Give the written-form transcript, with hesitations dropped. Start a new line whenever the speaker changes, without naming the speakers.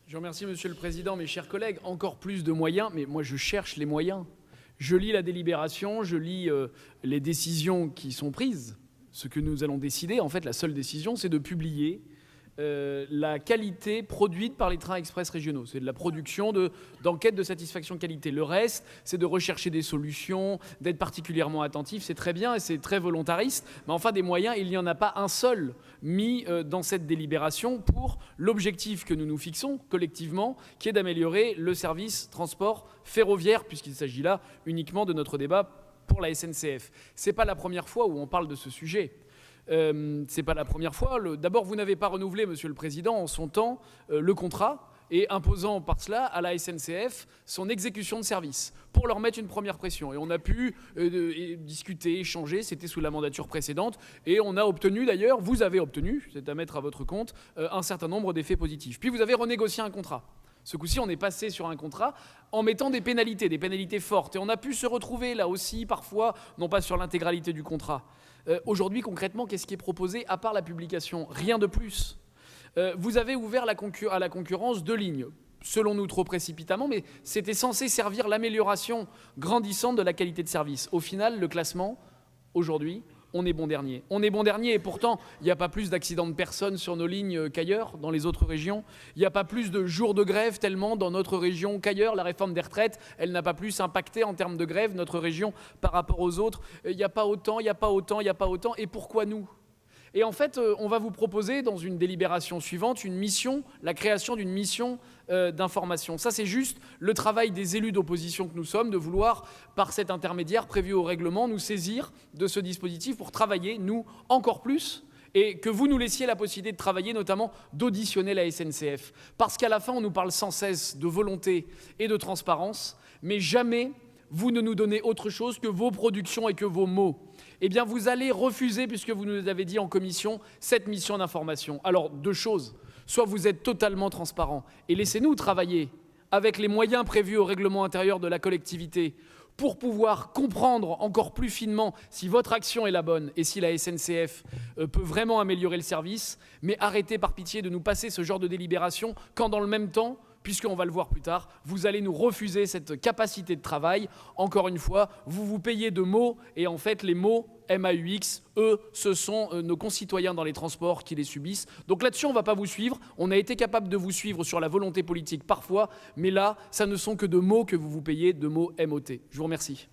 Je vous remercie, Monsieur le Président. Mes chers collègues, encore plus de moyens, mais moi je cherche les moyens. Je lis la délibération, je lis les décisions qui sont prises. Ce que nous allons décider, en fait, la seule décision, c'est de publier la qualité produite par les trains express régionaux. C'est de la production d'enquêtes de satisfaction qualité. Le reste, c'est de rechercher des solutions, d'être particulièrement attentif. C'est très bien et c'est très volontariste. Mais enfin, des moyens, il n'y en a pas un seul mis dans cette délibération pour l'objectif que nous nous fixons collectivement, qui est d'améliorer le service transport ferroviaire, puisqu'il s'agit là uniquement de notre débat pour la SNCF. Ce n'est pas la première fois où on parle de ce sujet. C'est pas la première fois. D'abord, vous n'avez pas renouvelé, Monsieur le Président, en son temps, le contrat, et imposant par cela à la SNCF son exécution de service, pour leur mettre une première pression. Et on a pu discuter, échanger, c'était sous la mandature précédente, et on a obtenu d'ailleurs, vous avez obtenu, c'est à mettre à votre compte, un certain nombre d'effets positifs. Puis vous avez renégocié un contrat. Ce coup-ci, on est passé sur un contrat en mettant des pénalités fortes. Et on a pu se retrouver là aussi, parfois, non pas sur l'intégralité du contrat. Aujourd'hui, concrètement, qu'est-ce qui est proposé à part la publication? Rien de plus. Vous avez ouvert à la concurrence 2 lignes, selon nous trop précipitamment, mais c'était censé servir l'amélioration grandissante de la qualité de service. Au final, le classement, aujourd'hui, on est bon dernier. On est bon dernier et pourtant, il n'y a pas plus d'accidents de personnes sur nos lignes qu'ailleurs, dans les autres régions. Il n'y a pas plus de jours de grève tellement dans notre région qu'ailleurs. La réforme des retraites, elle n'a pas plus impacté en termes de grève notre région par rapport aux autres. Il n'y a pas autant, il n'y a pas autant, il n'y a pas autant. Et pourquoi nous ? Et en fait, on va vous proposer dans une délibération suivante une mission, la création d'une mission d'information. Ça, c'est juste le travail des élus d'opposition que nous sommes, de vouloir, par cet intermédiaire prévu au règlement, nous saisir de ce dispositif pour travailler, nous, encore plus, et que vous nous laissiez la possibilité de travailler, notamment d'auditionner la SNCF. Parce qu'à la fin, on nous parle sans cesse de volonté et de transparence, mais jamais vous ne nous donnez autre chose que vos productions et que vos mots. Eh bien, vous allez refuser, puisque vous nous avez dit en commission, cette mission d'information. Alors, 2 choses. Soit vous êtes totalement transparent et laissez-nous travailler avec les moyens prévus au règlement intérieur de la collectivité pour pouvoir comprendre encore plus finement si votre action est la bonne et si la SNCF peut vraiment améliorer le service, mais arrêtez par pitié de nous passer ce genre de délibération quand dans le même temps, puisqu'on va le voir plus tard, vous allez nous refuser cette capacité de travail. Encore une fois, vous vous payez de mots, et en fait, les mots, MAUX, eux, ce sont nos concitoyens dans les transports qui les subissent. Donc là-dessus, on ne va pas vous suivre. On a été capable de vous suivre sur la volonté politique parfois, mais là, ça ne sont que de mots que vous vous payez, de mots MOT. Je vous remercie.